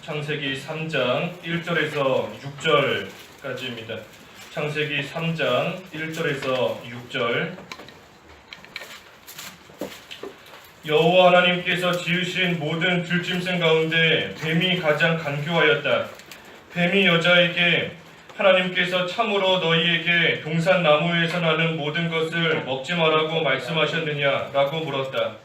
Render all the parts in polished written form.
창세기 3장 1절에서 6절까지입니다. 창세기 3장 1절에서 6절. 여호와 하나님께서 지으신 모든 들짐승 가운데 뱀이 가장 간교하였다. 뱀이 여자에게 하나님께서 참으로 너희에게 동산 나무에서 나는 모든 것을 먹지 말라고 말씀하셨느냐? 라고 물었다.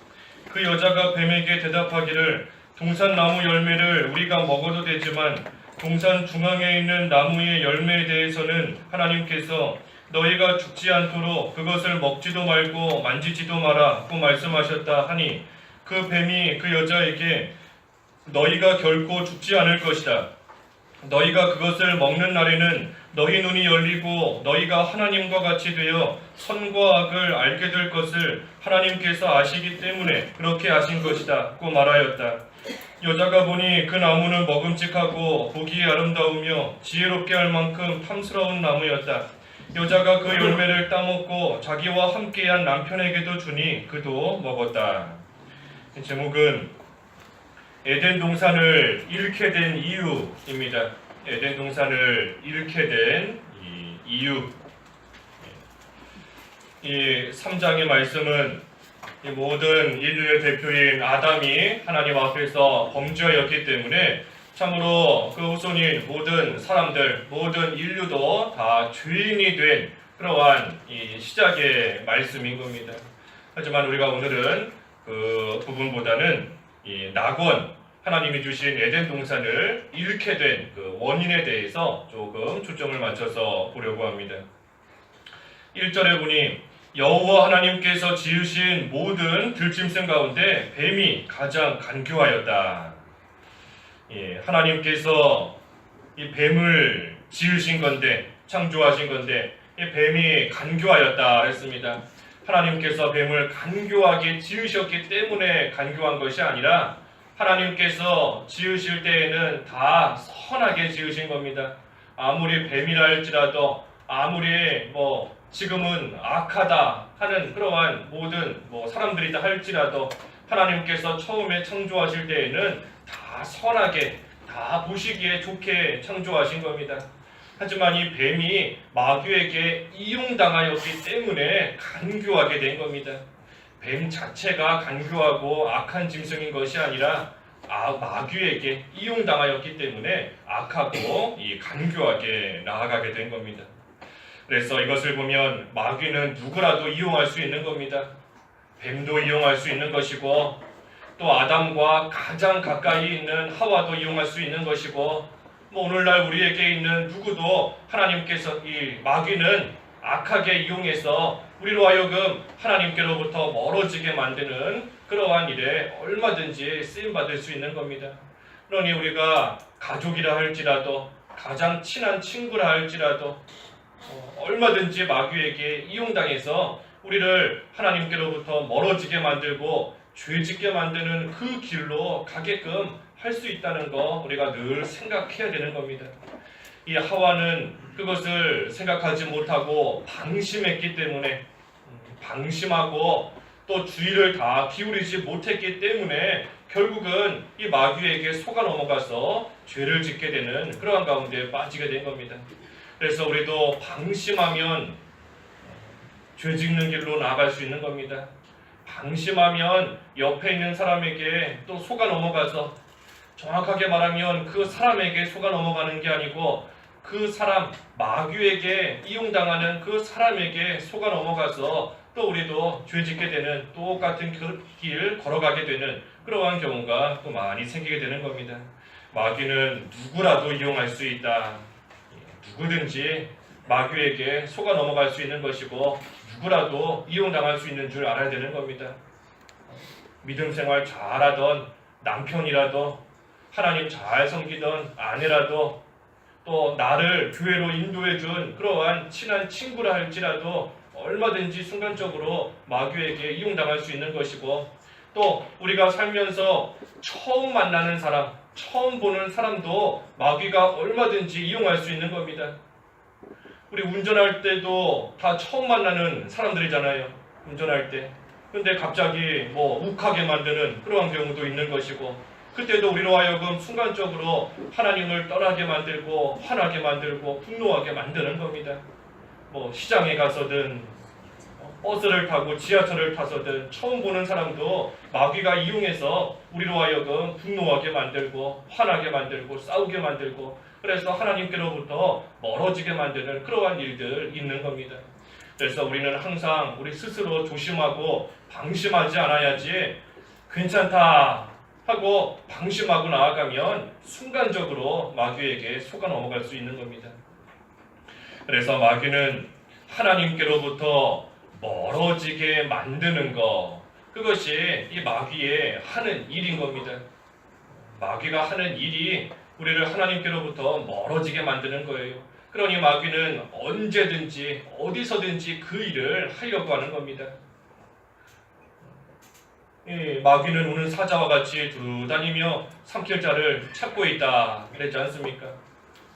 그 여자가 뱀에게 대답하기를 동산 나무 열매를 우리가 먹어도 되지만 동산 중앙에 있는 나무의 열매에 대해서는 하나님께서 너희가 죽지 않도록 그것을 먹지도 말고 만지지도 마라고 말씀하셨다 하니 그 뱀이 그 여자에게 너희가 결코 죽지 않을 것이다. 너희가 그것을 먹는 날에는 너희 눈이 열리고 너희가 하나님과 같이 되어 선과 악을 알게 될 것을 하나님께서 아시기 때문에 그렇게 하신 것이다 고 말하였다. 여자가 보니 그 나무는 먹음직하고 보기에 아름다우며 지혜롭게 할 만큼 탐스러운 나무였다. 여자가 그 열매를 따먹고 자기와 함께한 남편에게도 주니 그도 먹었다. 제목은 에덴 동산을 잃게 된 이유입니다. 에덴 동산을 잃게 된 이유. 이 3장의 말씀은 이 모든 인류의 대표인 아담이 하나님 앞에서 범죄하였기 때문에 참으로 그 후손인 모든 사람들, 모든 인류도 다 죄인이 된 그러한 이 시작의 말씀인 겁니다. 하지만 우리가 오늘은 그 부분보다는 이 낙원, 하나님이 주신 에덴 동산을 잃게 된 그 원인에 대해서 조금 초점을 맞춰서 보려고 합니다. 1절에 보니 여호와 하나님께서 지으신 모든 들짐승 가운데 뱀이 가장 간교하였다. 하나님께서 이 뱀을 지으신 건데, 창조하신 건데 이 뱀이 간교하였다 했습니다. 하나님께서 뱀을 간교하게 지으셨기 때문에 간교한 것이 아니라 하나님께서 지으실 때에는 다 선하게 지으신 겁니다. 아무리 뱀이라 할지라도 아무리 지금은 악하다 하는 그러한 모든 사람들이다 할지라도 하나님께서 처음에 창조하실 때에는 다 선하게 다 보시기에 좋게 창조하신 겁니다. 하지만 이 뱀이 마귀에게 이용당하였기 때문에 간교하게 된 겁니다. 뱀 자체가 간교하고 악한 짐승인 것이 아니라 마귀에게 이용당하였기 때문에 악하고 간교하게 나아가게 된 겁니다. 그래서 이것을 보면 마귀는 누구라도 이용할 수 있는 겁니다. 뱀도 이용할 수 있는 것이고 또 아담과 가장 가까이 있는 하와도 이용할 수 있는 것이고 오늘날 우리에게 있는 누구도 하나님께서 이 마귀는 악하게 이용해서 우리로 하여금 하나님께로부터 멀어지게 만드는 그러한 일에 얼마든지 쓰임받을 수 있는 겁니다. 그러니 우리가 가족이라 할지라도 가장 친한 친구라 할지라도 얼마든지 마귀에게 이용당해서 우리를 하나님께로부터 멀어지게 만들고 죄짓게 만드는 그 길로 가게끔 할 수 있다는 거 우리가 늘 생각해야 되는 겁니다. 이 하와는 그것을 생각하지 못하고 방심했기 때문에 방심하고 또 주의를 다 기울이지 못했기 때문에 결국은 이 마귀에게 속아 넘어가서 죄를 짓게 되는 그러한 가운데 빠지게 된 겁니다. 그래서 우리도 방심하면 죄 짓는 길로 나아갈 수 있는 겁니다. 방심하면 옆에 있는 사람에게 또 속아 넘어가서 정확하게 말하면 그 사람에게 속아 넘어가는 게 아니고 그 사람 마귀에게 이용당하는 그 사람에게 속아 넘어가서 또 우리도 죄 짓게 되는 똑같은 그 길 걸어가게 되는 그러한 경우가 또 많이 생기게 되는 겁니다. 마귀는 누구라도 이용할 수 있다. 누구든지 마귀에게 속아 넘어갈 수 있는 것이고 누구라도 이용당할 수 있는 줄 알아야 되는 겁니다. 믿음 생활 잘하던 남편이라도 하나님 잘 섬기던 아내라도 또 나를 교회로 인도해준 그러한 친한 친구라 할지라도 얼마든지 순간적으로 마귀에게 이용당할 수 있는 것이고 또 우리가 살면서 처음 만나는 사람, 처음 보는 사람도 마귀가 얼마든지 이용할 수 있는 겁니다. 우리 운전할 때도 다 처음 만나는 사람들이잖아요. 운전할 때. 근데 갑자기 욱하게 만드는 그러한 경우도 있는 것이고 그때도 우리로 하여금 순간적으로 하나님을 떠나게 만들고 화나게 만들고 분노하게 만드는 겁니다. 뭐 시장에 가서든 버스를 타고 지하철을 타서든 처음 보는 사람도 마귀가 이용해서 우리로 하여금 분노하게 만들고 화나게 만들고 싸우게 만들고 그래서 하나님께로부터 멀어지게 만드는 그러한 일들 있는 겁니다. 그래서 우리는 항상 우리 스스로 조심하고 방심하지 않아야지 괜찮다 하고 방심하고 나아가면 순간적으로 마귀에게 속아 넘어갈 수 있는 겁니다. 그래서 마귀는 하나님께로부터 멀어지게 만드는 것, 그것이 이 마귀의 하는 일인 겁니다. 마귀가 하는 일이 우리를 하나님께로부터 멀어지게 만드는 거예요. 그러니 마귀는 언제든지 어디서든지 그 일을 하려고 하는 겁니다. 마귀는 우는 사자와 같이 두루다니며 삼킬 자를 찾고 있다 그랬지 않습니까?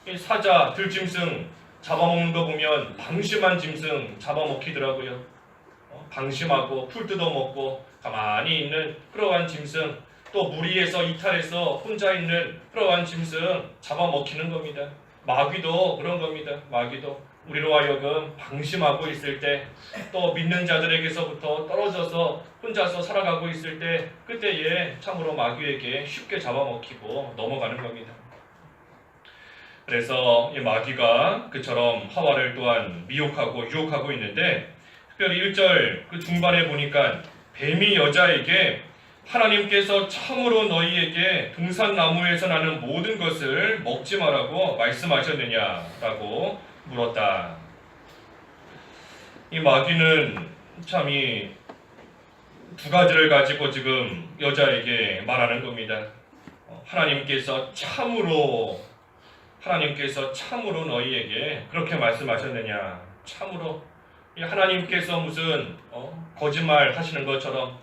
이 사자, 들짐승 잡아먹는 거 보면 방심한 짐승 잡아먹히더라고요. 방심하고 풀 뜯어먹고 가만히 있는 그러한 짐승, 또 무리에서 이탈해서 혼자 있는 그러한 짐승 잡아먹히는 겁니다. 마귀도 그런 겁니다. 마귀도 우리로 하여금 방심하고 있을 때, 또 믿는 자들에게서부터 떨어져서 혼자서 살아가고 있을 때, 그때에 참으로 마귀에게 쉽게 잡아먹히고 넘어가는 겁니다. 그래서 이 마귀가 그처럼 하와를 또한 미혹하고 유혹하고 있는데, 특별히 1절 그 중반에 보니까 뱀이 여자에게 하나님께서 참으로 너희에게 동산나무에서 나는 모든 것을 먹지 말라고 말씀하셨느냐라고 물었다. 이 마귀는 참 이 두 가지를 가지고 지금 여자에게 말하는 겁니다. 하나님께서 참으로 너희에게 그렇게 말씀하셨느냐. 참으로 하나님께서 무슨 거짓말 하시는 것처럼,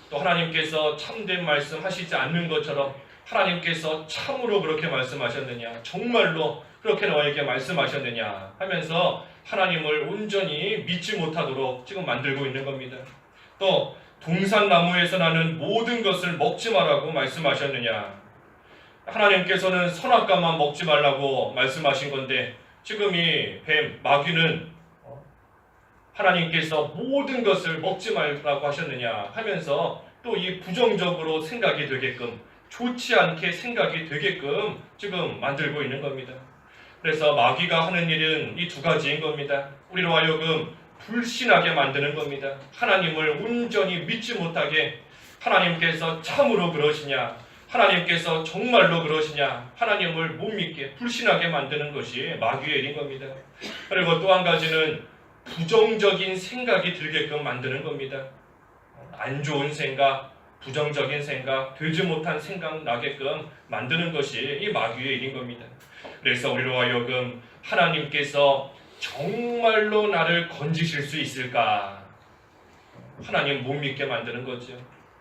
또 하나님께서 참된 말씀 하시지 않는 것처럼 하나님께서 참으로 그렇게 말씀하셨느냐, 정말로 그렇게 너에게 말씀하셨느냐 하면서 하나님을 온전히 믿지 못하도록 지금 만들고 있는 겁니다. 또 동산나무에서 나는 모든 것을 먹지 말라고 말씀하셨느냐, 하나님께서는 선악과만 먹지 말라고 말씀하신 건데 지금 이 뱀, 마귀는 하나님께서 모든 것을 먹지 말라고 하셨느냐 하면서 또 이 부정적으로 생각이 되게끔, 좋지 않게 생각이 되게끔 지금 만들고 있는 겁니다. 그래서 마귀가 하는 일은 이 두 가지인 겁니다. 우리로 하여금 불신하게 만드는 겁니다. 하나님을 온전히 믿지 못하게, 하나님께서 참으로 그러시냐, 하나님께서 정말로 그러시냐, 하나님을 못 믿게 불신하게 만드는 것이 마귀의 일인 겁니다. 그리고 또 한 가지는 부정적인 생각이 들게끔 만드는 겁니다. 안 좋은 생각, 부정적인 생각, 되지 못한 생각 나게끔 만드는 것이 이 마귀의 일인 겁니다. 그래서 우리로 하여금 하나님께서 정말로 나를 건지실 수 있을까? 하나님 못 믿게 만드는 거죠.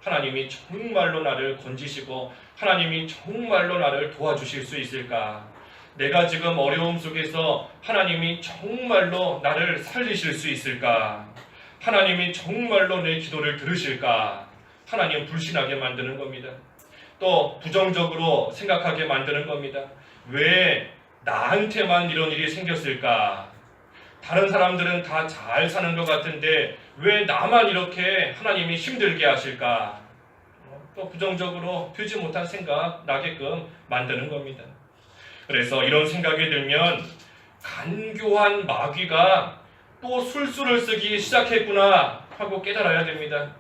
하나님이 정말로 나를 건지시고 하나님이 정말로 나를 도와주실 수 있을까? 내가 지금 어려움 속에서 하나님이 정말로 나를 살리실 수 있을까? 하나님이 정말로 내 기도를 들으실까? 하나님 불신하게 만드는 겁니다. 또 부정적으로 생각하게 만드는 겁니다. 왜 나한테만 이런 일이 생겼을까? 다른 사람들은 다 잘 사는 것 같은데 왜 나만 이렇게 하나님이 힘들게 하실까? 또 부정적으로 되지 못한 생각 나게끔 만드는 겁니다. 그래서 이런 생각이 들면 간교한 마귀가 또 술수를 쓰기 시작했구나 하고 깨달아야 됩니다.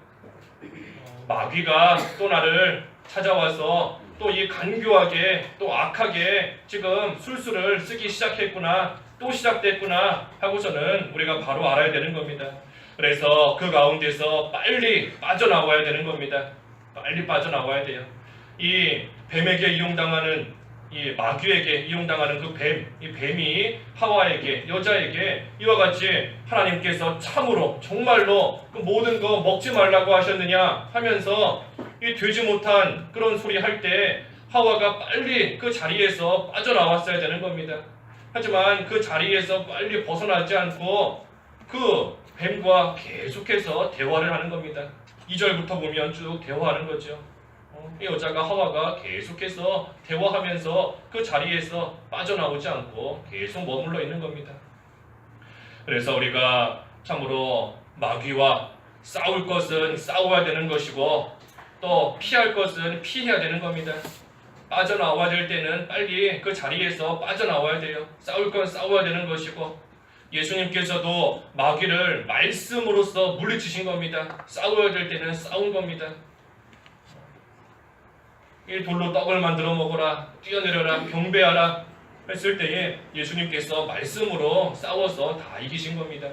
마귀가 또 나를 찾아와서 또 이 간교하게 또 악하게 지금 술수를 쓰기 시작했구나, 또 시작됐구나 하고서는 우리가 바로 알아야 되는 겁니다. 그래서 그 가운데서 빨리 빠져나와야 되는 겁니다. 빨리 빠져나와야 돼요. 이 뱀에게 이용당하는, 이 마귀에게 이용당하는 그 뱀, 이 뱀이 하와에게, 여자에게 이와 같이 하나님께서 참으로 정말로 그 모든 거 먹지 말라고 하셨느냐 하면서 이 되지 못한 그런 소리 할 때 하와가 빨리 그 자리에서 빠져나왔어야 되는 겁니다. 하지만 그 자리에서 빨리 벗어나지 않고 그 뱀과 계속해서 대화를 하는 겁니다. 2절부터 보면 쭉 대화하는 거죠. 이 여자가 하와가 계속해서 대화하면서 그 자리에서 빠져나오지 않고 계속 머물러 있는 겁니다. 그래서 우리가 참으로 마귀와 싸울 것은 싸워야 되는 것이고 또 피할 것은 피해야 되는 겁니다. 빠져나와야 될 때는 빨리 그 자리에서 빠져나와야 돼요. 싸울 건 싸워야 되는 것이고 예수님께서도 마귀를 말씀으로써 물리치신 겁니다. 싸워야 될 때는 싸운 겁니다. 이 돌로 떡을 만들어 먹어라, 뛰어내려라, 경배하라 했을 때에 예수님께서 말씀으로 싸워서 다 이기신 겁니다.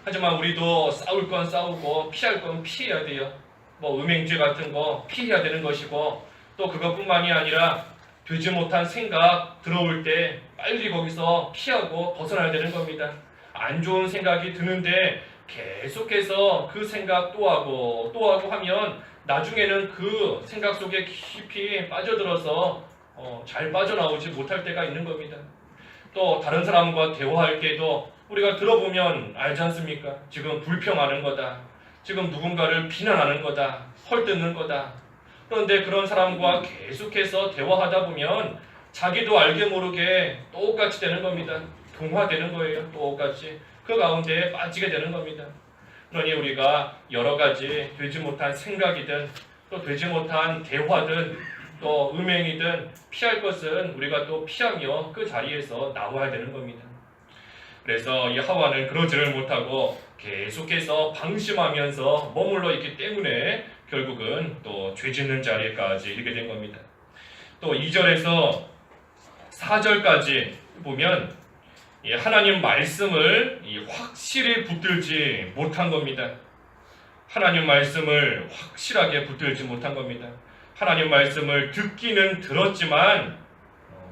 하지만 우리도 싸울 건 싸우고 피할 건 피해야 돼요. 뭐 음행죄 같은 거 피해야 되는 것이고 또 그것뿐만이 아니라 되지 못한 생각 들어올 때 빨리 거기서 피하고 벗어나야 되는 겁니다. 안 좋은 생각이 드는데 계속해서 그 생각 또 하고 하면 나중에는 그 생각 속에 깊이 빠져들어서 잘 빠져나오지 못할 때가 있는 겁니다. 또 다른 사람과 대화할 때도 우리가 들어보면 알지 않습니까? 지금 불평하는 거다. 지금 누군가를 비난하는 거다. 헐뜯는 거다. 그런데 그런 사람과 계속해서 대화하다 보면 자기도 알게 모르게 똑같이 되는 겁니다. 동화되는 거예요. 똑같이. 그 가운데 빠지게 되는 겁니다. 그러니 우리가 여러 가지 되지 못한 생각이든 또 되지 못한 대화든 또 음행이든 피할 것은 우리가 또 피하며 그 자리에서 나와야 되는 겁니다. 그래서 이 하와는 그러지를 못하고 계속해서 방심하면서 머물러 있기 때문에 결국은 또 죄짓는 자리까지 이르게 된 겁니다. 또 2절에서 4절까지 보면 하나님 말씀을 확실히 붙들지 못한 겁니다. 하나님 말씀을 확실하게 붙들지 못한 겁니다. 하나님 말씀을 듣기는 들었지만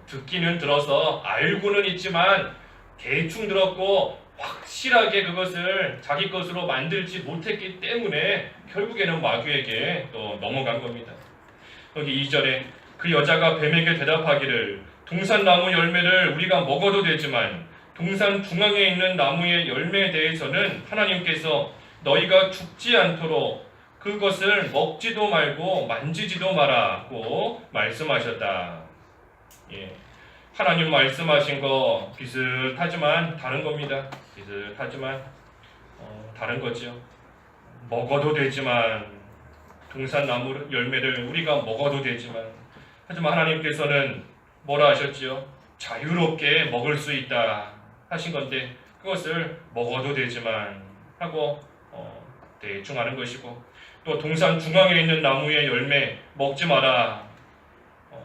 듣기는 들어서 알고는 있지만 대충 들었고 확실하게 그것을 자기 것으로 만들지 못했기 때문에 결국에는 마귀에게 또 넘어간 겁니다. 여기 2절에 그 여자가 뱀에게 대답하기를 동산나무 열매를 우리가 먹어도 되지만 동산 중앙에 있는 나무의 열매에 대해서는 하나님께서 너희가 죽지 않도록 그것을 먹지도 말고 만지지도 마라고 말씀하셨다. 하나님 말씀하신 거 비슷하지만 다른 겁니다. 비슷하지만 다른 거죠. 먹어도 되지만 동산나무 열매를 우리가 먹어도 되지만 하지만 하나님께서는 뭐라 하셨지요? 자유롭게 먹을 수 있다 하신 건데 그것을 먹어도 되지만 하고 대충 하는 것이고 또 동산 중앙에 있는 나무의 열매 먹지 마라.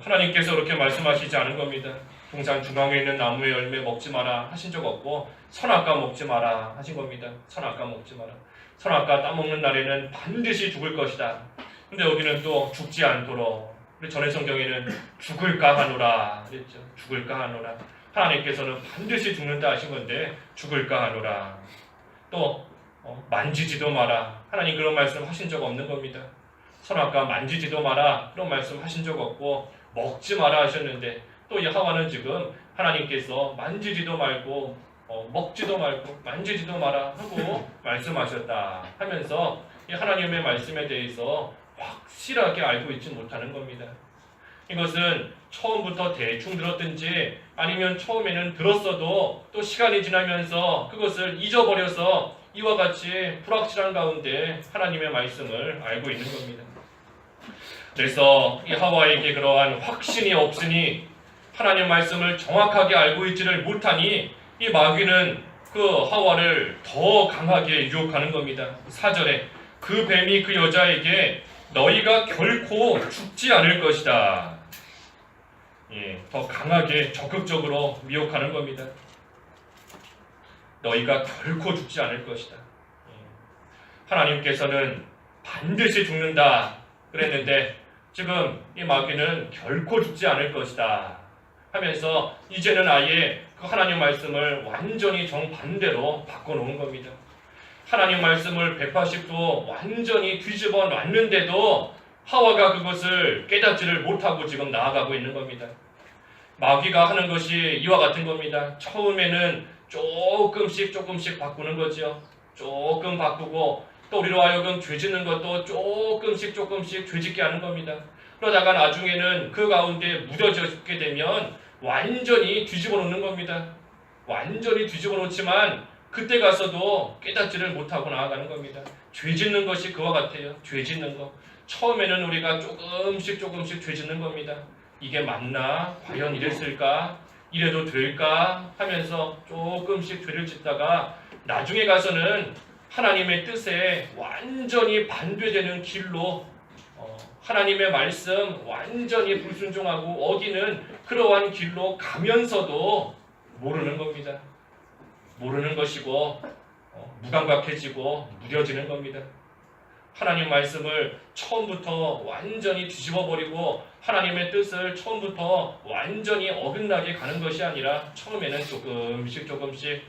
하나님께서 그렇게 말씀하시지 않은 겁니다. 동산 중앙에 있는 나무의 열매 먹지 마라 하신 적 없고 선악과 먹지 마라 하신 겁니다. 선악과 먹지 마라. 선악과 따먹는 날에는 반드시 죽을 것이다. 근데 여기는 또 죽지 않도록 우리 전의 성경에는 죽을까 하노라 그랬죠. 죽을까 하노라. 하나님께서는 반드시 죽는다 하신 건데 죽을까 하노라. 또 만지지도 마라. 하나님 그런 말씀 하신 적 없는 겁니다. 선악과 만지지도 마라 그런 말씀 하신 적 없고 먹지 마라 하셨는데 또 이 하와는 지금 하나님께서 만지지도 말고 먹지도 말고 만지지도 마라 하고 말씀하셨다 하면서 이 하나님의 말씀에 대해서 확실하게 알고 있지 못하는 겁니다. 이것은 처음부터 대충 들었든지 아니면 처음에는 들었어도 또 시간이 지나면서 그것을 잊어버려서 이와 같이 불확실한 가운데 하나님의 말씀을 알고 있는 겁니다. 그래서 이 하와에게 그러한 확신이 없으니 하나님 말씀을 정확하게 알고 있지를 못하니 이 마귀는 그 하와를 더 강하게 유혹하는 겁니다. 4절에 그 뱀이 그 여자에게 너희가 결코 죽지 않을 것이다. 더 강하게 적극적으로 미혹하는 겁니다. 너희가 결코 죽지 않을 것이다. 하나님께서는 반드시 죽는다 그랬는데 지금 이 마귀는 결코 죽지 않을 것이다 하면서 이제는 아예 그 하나님 말씀을 완전히 정반대로 바꿔놓은 겁니다. 하나님 말씀을 180도 완전히 뒤집어 놨는데도 하와가 그것을 깨닫지를 못하고 지금 나아가고 있는 겁니다. 마귀가 하는 것이 이와 같은 겁니다. 처음에는 조금씩 바꾸는 거죠. 조금 바꾸고 또 우리로 하여금 죄짓는 것도 조금씩 죄짓게 하는 겁니다. 그러다가 나중에는 그 가운데 무뎌지게 되면 완전히 뒤집어 놓는 겁니다. 완전히 뒤집어 놓지만 그때 가서도 깨닫지를 못하고 나아가는 겁니다. 죄 짓는 것이 그와 같아요. 죄 짓는 거. 처음에는 우리가 조금씩 죄 짓는 겁니다. 이게 맞나? 과연 이랬을까? 이래도 될까? 하면서 조금씩 죄를 짓다가 나중에 가서는 하나님의 뜻에 완전히 반대되는 길로 하나님의 말씀 완전히 불순종하고 어기는 그러한 길로 가면서도 모르는 겁니다. 모르는 것이고 무감각해지고 무뎌지는 겁니다. 하나님 말씀을 처음부터 완전히 뒤집어버리고 하나님의 뜻을 처음부터 완전히 어긋나게 가는 것이 아니라 처음에는 조금씩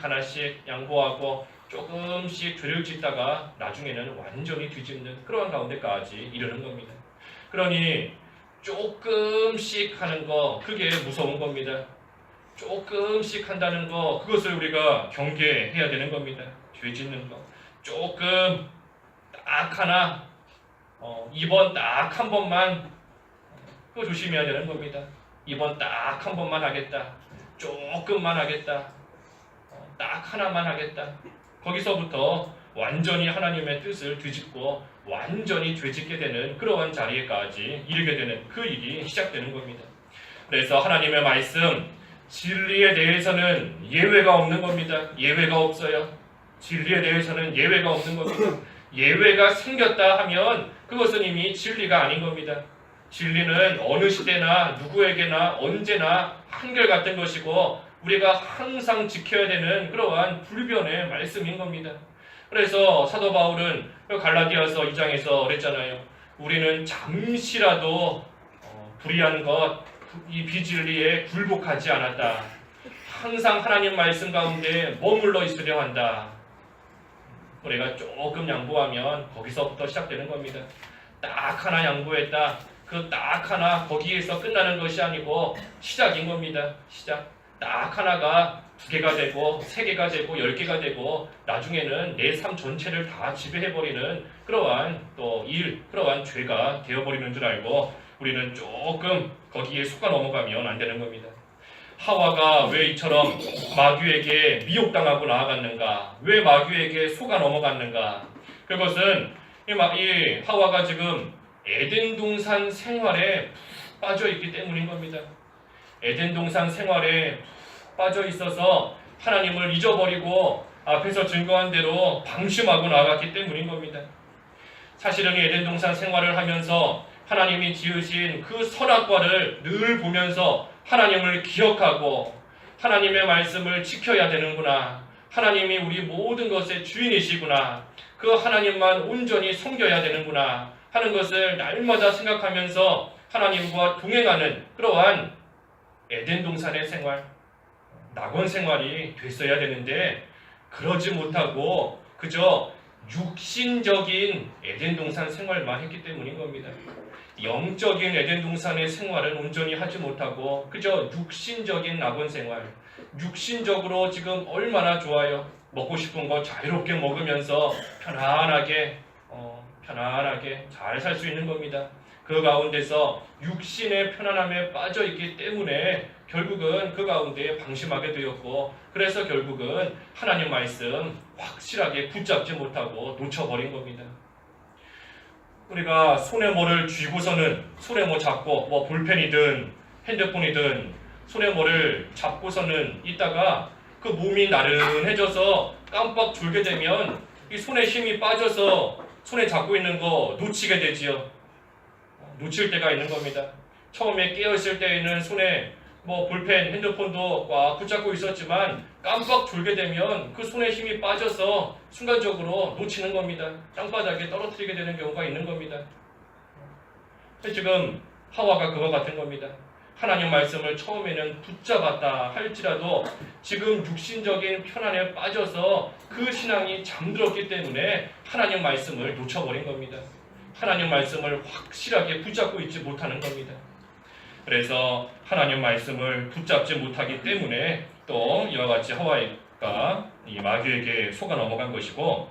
하나씩 양보하고 조금씩 죄를 짓다가 나중에는 완전히 뒤집는 그러한 가운데까지 이르는 겁니다. 그러니 조금씩 하는 거 그게 무서운 겁니다. 조금씩 한다는 거 그것을 우리가 경계해야 되는 겁니다. 죄 짓는 거 조금 딱 하나 이번 딱 한 번만 그거 조심해야 되는 겁니다. 이번 딱 한 번만 하겠다. 조금만 하겠다. 딱 하나만 하겠다. 거기서부터 완전히 하나님의 뜻을 뒤집고 완전히 죄짓게 되는 그러한 자리에까지 이르게 되는 그 일이 시작되는 겁니다. 그래서 하나님의 말씀 진리에 대해서는 예외가 없는 겁니다. 예외가 없어요. 진리에 대해서는 예외가 없는 겁니다. 예외가 생겼다 하면 그것은 이미 진리가 아닌 겁니다. 진리는 어느 시대나 누구에게나 언제나 한결같은 것이고 우리가 항상 지켜야 되는 그러한 불변의 말씀인 겁니다. 그래서 사도 바울은 갈라디아서 2장에서 그랬잖아요. 우리는 잠시라도 불의한 것, 이 비진리에 굴복하지 않았다. 항상 하나님 말씀 가운데 머물러 있으려 한다. 우리가 조금 양보하면 거기서부터 시작되는 겁니다. 딱 하나 양보했다. 그 딱 하나 거기에서 끝나는 것이 아니고 시작인 겁니다. 시작. 딱 하나가 2개가 되고 3개가 되고 10개가 되고 나중에는 내 삶 전체를 다 지배해버리는 그러한 또 그러한 죄가 되어버리는 줄 알고 우리는 조금 거기에 속아 넘어가면 안 되는 겁니다. 하와가 왜 이처럼 마귀에게 미혹당하고 나아갔는가? 왜 마귀에게 속아 넘어갔는가? 그것은 이 하와가 지금 에덴 동산 생활에 빠져 있기 때문인 겁니다. 에덴 동산 생활에 빠져 있어서 하나님을 잊어버리고 앞에서 증거한 대로 방심하고 나아갔기 때문인 겁니다. 사실은 에덴 동산 생활을 하면서 하나님이 지으신 그 선악과를 늘 보면서 하나님을 기억하고 하나님의 말씀을 지켜야 되는구나. 하나님이 우리 모든 것의 주인이시구나. 그 하나님만 온전히 섬겨야 되는구나 하는 것을 날마다 생각하면서 하나님과 동행하는 그러한 에덴 동산의 생활, 낙원 생활이 됐어야 되는데 그러지 못하고 그저 육신적인 에덴 동산 생활만 했기 때문인 겁니다. 영적인 에덴 동산의 생활을 온전히 하지 못하고 그저 육신적인 낙원 생활, 육신적으로 지금 얼마나 좋아요. 먹고 싶은 거 자유롭게 먹으면서 편안하게 잘 살 수 있는 겁니다. 그 가운데서 육신의 편안함에 빠져 있기 때문에 결국은 그 가운데 방심하게 되었고 그래서 결국은 하나님 말씀 확실하게 붙잡지 못하고 놓쳐버린 겁니다. 우리가 손에 뭐를 쥐고서는 손에 뭐 잡고 뭐 볼펜이든 핸드폰이든 손에 뭐를 잡고서는 있다가 그 몸이 나른해져서 깜빡 졸게 되면 이 손에 힘이 빠져서 손에 잡고 있는 거 놓치게 되지요. 놓칠 때가 있는 겁니다. 처음에 깨어있을 때에는 손에 뭐 볼펜, 핸드폰도 꽉 붙잡고 있었지만 깜빡 졸게 되면 그 손에 힘이 빠져서 순간적으로 놓치는 겁니다. 땅바닥에 떨어뜨리게 되는 경우가 있는 겁니다. 지금 하와가 그와 같은 겁니다. 하나님 말씀을 처음에는 붙잡았다 할지라도 지금 육신적인 편안에 빠져서 그 신앙이 잠들었기 때문에 하나님 말씀을 놓쳐버린 겁니다. 하나님 말씀을 확실하게 붙잡고 있지 못하는 겁니다. 그래서 하나님 말씀을 붙잡지 못하기 때문에 또 이와 같이 하와가 이 마귀에게 속아 넘어간 것이고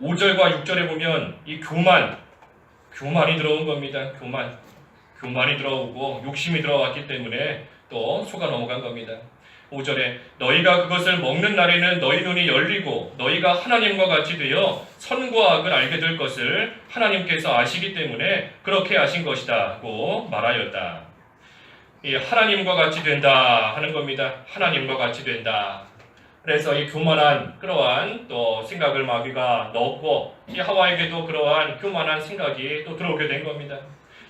5절과 6절에 보면 이 교만이 들어온 겁니다. 교만이 들어오고 욕심이 들어왔기 때문에 또 속아 넘어간 겁니다. 5절에 너희가 그것을 먹는 날에는 너희 눈이 열리고 너희가 하나님과 같이 되어 선과 악을 알게 될 것을 하나님께서 아시기 때문에 그렇게 하신 것이다고 말하였다. 이 하나님과 같이 된다 하는 겁니다. 하나님과 같이 된다. 그래서 이 교만한 그러한 또 생각을 마귀가 넣었고 이 하와에게도 그러한 교만한 생각이 또 들어오게 된 겁니다.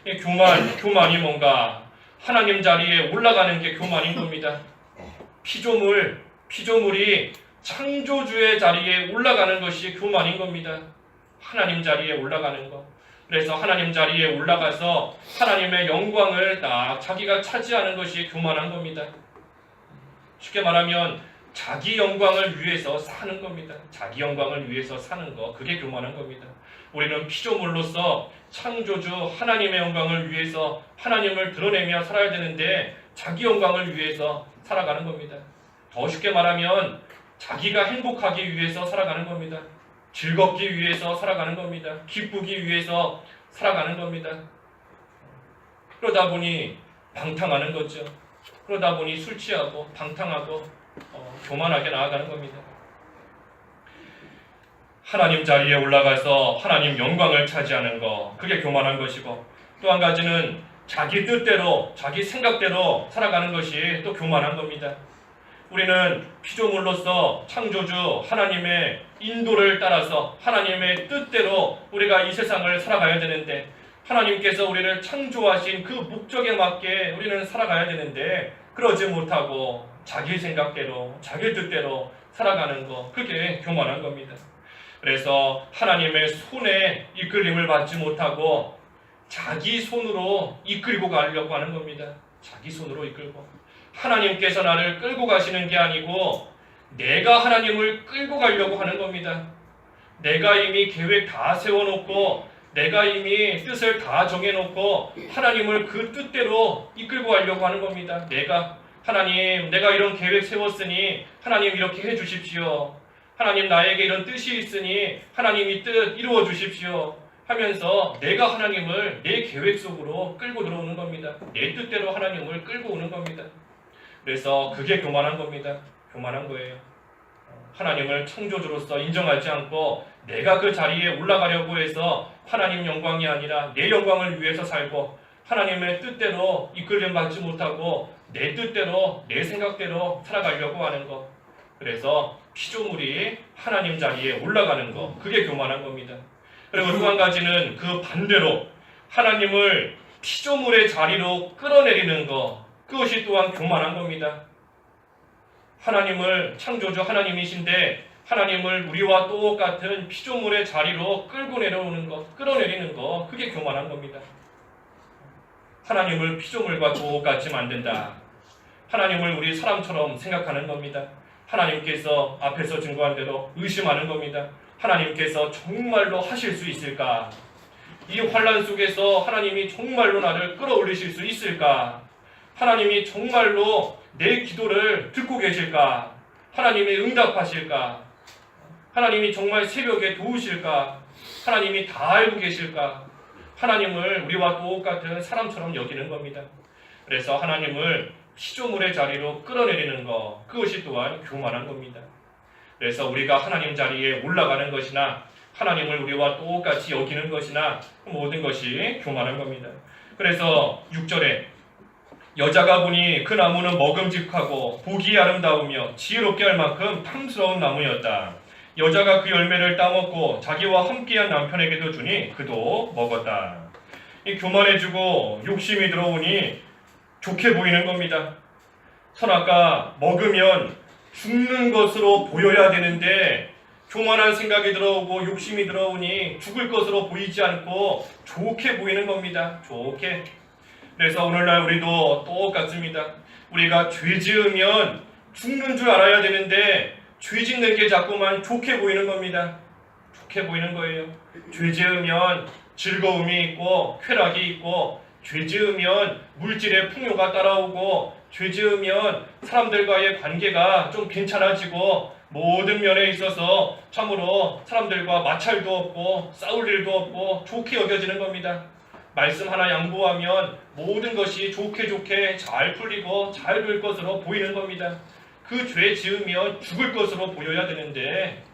이 교만이 뭔가 하나님 자리에 올라가는 게 교만인 겁니다. 피조물이 창조주의 자리에 올라가는 것이 교만인 겁니다. 하나님 자리에 올라가는 것. 그래서 하나님 자리에 올라가서 하나님의 영광을 딱 자기가 차지하는 것이 교만한 겁니다. 쉽게 말하면 자기 영광을 위해서 사는 겁니다. 자기 영광을 위해서 사는 것, 그게 교만한 겁니다. 우리는 피조물로서 창조주 하나님의 영광을 위해서 하나님을 드러내며 살아야 되는데 자기 영광을 위해서 살아가는 겁니다. 더 쉽게 말하면 자기가 행복하기 위해서 살아가는 겁니다. 즐겁기 위해서 살아가는 겁니다. 기쁘기 위해서 살아가는 겁니다. 그러다 보니 방탕하는 거죠. 그러다 보니 술 취하고 방탕하고 교만하게 나아가는 겁니다. 하나님 자리에 올라가서 하나님 영광을 차지하는 것, 그게 교만한 것이고, 또 한 가지는 자기 뜻대로 자기 생각대로 살아가는 것이 또 교만한 겁니다. 우리는 피조물로서 창조주 하나님의 인도를 따라서 하나님의 뜻대로 우리가 이 세상을 살아가야 되는데, 하나님께서 우리를 창조하신 그 목적에 맞게 우리는 살아가야 되는데 그러지 못하고 자기 생각대로 자기 뜻대로 살아가는 것, 그게 교만한 겁니다. 그래서 하나님의 손에 이끌림을 받지 못하고 자기 손으로 이끌고 가려고 하는 겁니다. 자기 손으로 이끌고, 하나님께서 나를 끌고 가시는 게 아니고 내가 하나님을 끌고 가려고 하는 겁니다. 내가 이미 계획 다 세워놓고 내가 이미 뜻을 다 정해놓고 하나님을 그 뜻대로 이끌고 가려고 하는 겁니다. 하나님, 내가 이런 계획 세웠으니 하나님 이렇게 해주십시오. 하나님, 나에게 이런 뜻이 있으니 하나님 이 뜻 이루어 주십시오 하면서 내가 하나님을 내 계획 속으로 끌고 들어오는 겁니다. 내 뜻대로 하나님을 끌고 오는 겁니다. 그래서 그게 교만한 겁니다. 교만한 거예요. 하나님을 창조주로서 인정하지 않고 내가 그 자리에 올라가려고 해서 하나님 영광이 아니라 내 영광을 위해서 살고, 하나님의 뜻대로 이끌림 받지 못하고 내 뜻대로 내 생각대로 살아가려고 하는 것. 그래서 피조물이 하나님 자리에 올라가는 것, 그게 교만한 겁니다. 그리고 또 한 가지는 그 반대로 하나님을 피조물의 자리로 끌어내리는 것, 그것이 또한 교만한 겁니다. 하나님을, 창조주 하나님이신데 하나님을 우리와 똑같은 피조물의 자리로 끌고 내려오는 것, 끌어내리는 것, 그게 교만한 겁니다. 하나님을 피조물과 똑같이 만든다. 하나님을 우리 사람처럼 생각하는 겁니다. 하나님께서 앞에서 증거한 대로 의심하는 겁니다. 하나님께서 정말로 하실 수 있을까? 이 환난 속에서 하나님이 정말로 나를 끌어올리실 수 있을까? 하나님이 정말로 내 기도를 듣고 계실까? 하나님이 응답하실까? 하나님이 정말 새벽에 도우실까? 하나님이 다 알고 계실까? 하나님을 우리와 똑같은 사람처럼 여기는 겁니다. 그래서 하나님을 피조물의 자리로 끌어내리는 것, 그것이 또한 교만한 겁니다. 그래서 우리가 하나님 자리에 올라가는 것이나 하나님을 우리와 똑같이 여기는 것이나 모든 것이 교만한 겁니다. 그래서 6절에 여자가 보니 그 나무는 먹음직하고 보기 아름다우며 지혜롭게 할 만큼 탐스러운 나무였다. 여자가 그 열매를 따먹고 자기와 함께한 남편에게도 주니 그도 먹었다. 이 교만해지고 욕심이 들어오니 좋게 보이는 겁니다. 선악과 먹으면 죽는 것으로 보여야 되는데 교만한 생각이 들어오고 욕심이 들어오니 죽을 것으로 보이지 않고 좋게 보이는 겁니다. 좋게. 그래서 오늘날 우리도 똑같습니다. 우리가 죄 지으면 죽는 줄 알아야 되는데 죄 짓는 게 자꾸만 좋게 보이는 겁니다. 좋게 보이는 거예요. 죄 지으면 즐거움이 있고 쾌락이 있고, 죄 지으면 물질의 풍요가 따라오고, 죄 지으면 사람들과의 관계가 좀 괜찮아지고, 모든 면에 있어서 참으로 사람들과 마찰도 없고 싸울 일도 없고 좋게 여겨지는 겁니다. 말씀 하나 양보하면 모든 것이 좋게 잘 풀리고 잘 될 것으로 보이는 겁니다. 그 죄 지으면 죽을 것으로 보여야 되는데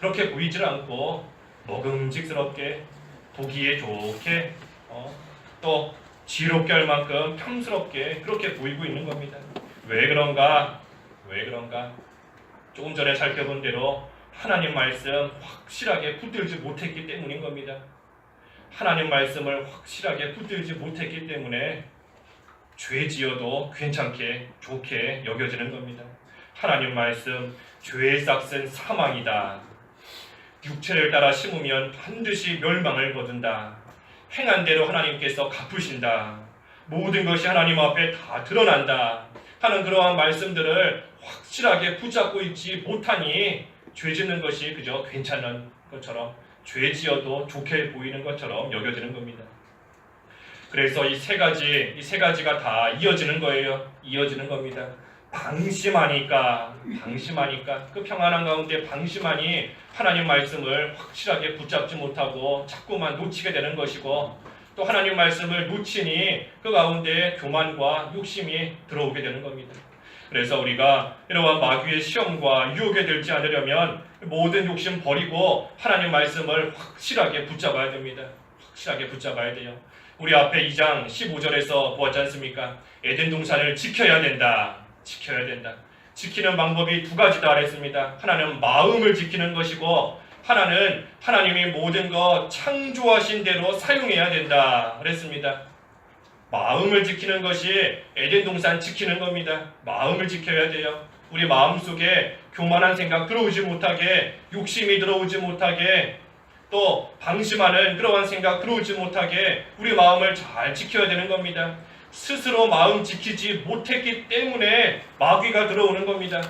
그렇게 보이질 않고 먹음직스럽게 보기에 좋게 또 지롭게 할 만큼 탐스럽게 그렇게 보이고 있는 겁니다. 왜 그런가? 조금 전에 살펴본 대로 하나님 말씀 확실하게 붙들지 못했기 때문인 겁니다. 하나님 말씀을 확실하게 붙들지 못했기 때문에 죄 지어도 괜찮게 좋게 여겨지는 겁니다. 하나님 말씀 죄의 싹은 사망이다. 육체를 따라 심으면 반드시 멸망을 거둔다. 행한 대로 하나님께서 갚으신다. 모든 것이 하나님 앞에 다 드러난다 하는 그러한 말씀들을 확실하게 붙잡고 있지 못하니 죄 짓는 것이 그저 괜찮은 것처럼 죄 지어도 좋게 보이는 것처럼 여겨지는 겁니다. 그래서 이 세 가지가 다 이어지는 거예요. 이어지는 겁니다. 방심하니까 그 평안한 가운데 방심하니 하나님 말씀을 확실하게 붙잡지 못하고 자꾸만 놓치게 되는 것이고, 또 하나님 말씀을 놓치니 그 가운데 교만과 욕심이 들어오게 되는 겁니다. 그래서 우리가 이러한 마귀의 시험과 유혹에 들지 않으려면 모든 욕심 버리고 하나님 말씀을 확실하게 붙잡아야 됩니다. 확실하게 붙잡아야 돼요. 우리 앞에 2장 15절에서 보았지 않습니까? 에덴 동산을 지켜야 된다. 지키는 방법이 두 가지다 그랬습니다. 하나는 마음을 지키는 것이고, 하나는 하나님이 모든 것 창조하신 대로 사용해야 된다 그랬습니다. 마음을 지키는 것이 에덴 동산 지키는 겁니다. 마음을 지켜야 돼요. 우리 마음속에 교만한 생각 들어오지 못하게, 욕심이 들어오지 못하게, 또 방심하는 그러한 생각 들어오지 못하게 우리 마음을 잘 지켜야 되는 겁니다. 스스로 마음 지키지 못했기 때문에 마귀가 들어오는 겁니다.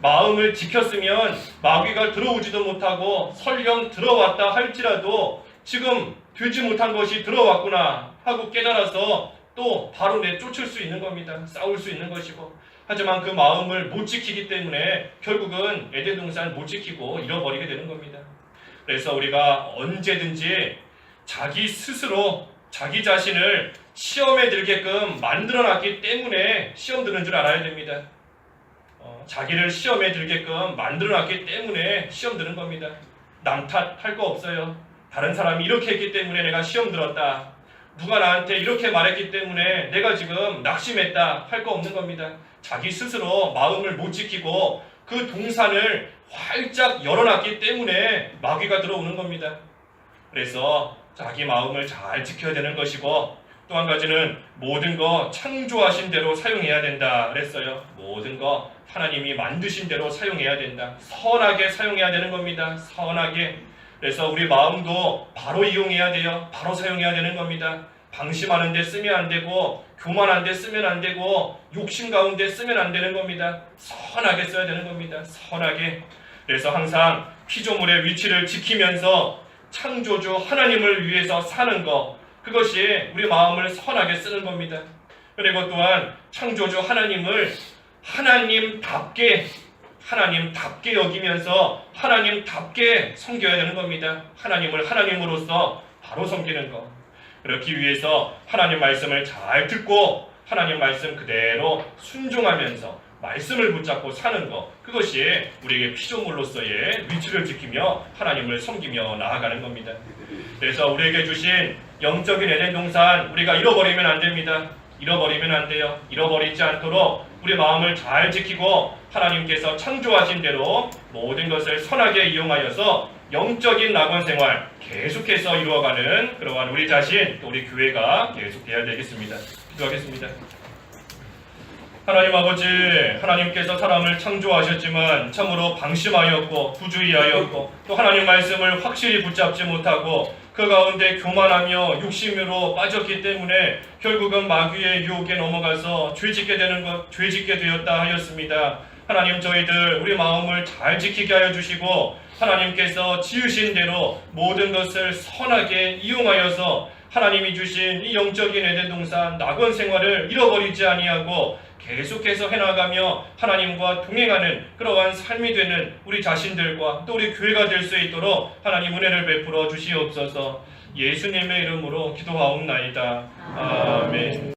마음을 지켰으면 마귀가 들어오지도 못하고 설령 들어왔다 할지라도 지금 되지 못한 것이 들어왔구나 하고 깨달아서 또 바로 내쫓을 수 있는 겁니다. 싸울 수 있는 것이고, 하지만 그 마음을 못 지키기 때문에 결국은 에덴 동산 못 지키고 잃어버리게 되는 겁니다. 그래서 우리가 언제든지 자기 스스로 자기 자신을 시험에 들게끔 만들어놨기 때문에 시험 드는 줄 알아야 됩니다. 자기를 시험에 들게끔 만들어놨기 때문에 시험 드는 겁니다. 남 탓할 거 없어요. 다른 사람이 이렇게 했기 때문에 내가 시험 들었다. 누가 나한테 이렇게 말했기 때문에 내가 지금 낙심했다 할 거 없는 겁니다. 자기 스스로 마음을 못 지키고 그 동산을 활짝 열어놨기 때문에 마귀가 들어오는 겁니다. 그래서 자기 마음을 잘 지켜야 되는 것이고, 또 한 가지는 모든 거 창조하신 대로 사용해야 된다 그랬어요. 모든 거 하나님이 만드신 대로 사용해야 된다. 선하게 사용해야 되는 겁니다. 선하게. 그래서 우리 마음도 바로 이용해야 돼요. 바로 사용해야 되는 겁니다. 방심하는 데 쓰면 안 되고, 교만한 데 쓰면 안 되고, 욕심 가운데 쓰면 안 되는 겁니다. 선하게 써야 되는 겁니다. 선하게. 그래서 항상 피조물의 위치를 지키면서 창조주 하나님을 위해서 사는 것, 그것이 우리 마음을 선하게 쓰는 겁니다. 그리고 또한 창조주 하나님을 하나님답게 여기면서 하나님답게 섬겨야 되는 겁니다. 하나님을 하나님으로서 바로 섬기는 것. 그렇기 위해서 하나님 말씀을 잘 듣고 하나님 말씀 그대로 순종하면서 말씀을 붙잡고 사는 것, 그것이 우리에게 피조물로서의 위치를 지키며 하나님을 섬기며 나아가는 겁니다. 그래서 우리에게 주신 영적인 에덴 동산 우리가 잃어버리면 안 됩니다. 잃어버리면 안 돼요. 잃어버리지 않도록 우리 마음을 잘 지키고 하나님께서 창조하신 대로 모든 것을 선하게 이용하여서 영적인 낙원 생활 계속해서 이루어가는 그러한 우리 자신, 또 우리 교회가 계속돼야 되겠습니다. 기도하겠습니다. 하나님 아버지, 하나님께서 사람을 창조하셨지만 참으로 방심하였고 부주의하였고, 또 하나님 말씀을 확실히 붙잡지 못하고 그 가운데 교만하며 욕심으로 빠졌기 때문에 결국은 마귀의 유혹에 넘어가서 죄짓게 되었다 하였습니다. 하나님, 저희들 우리 마음을 잘 지키게 하여 주시고 하나님께서 지으신 대로 모든 것을 선하게 이용하여서 하나님이 주신 이 영적인 에덴 동산 낙원 생활을 잃어버리지 아니하고 계속해서 해나가며 하나님과 동행하는 그러한 삶이 되는 우리 자신들과 또 우리 교회가 될 수 있도록 하나님 은혜를 베풀어 주시옵소서. 예수님의 이름으로 기도하옵나이다. 아멘.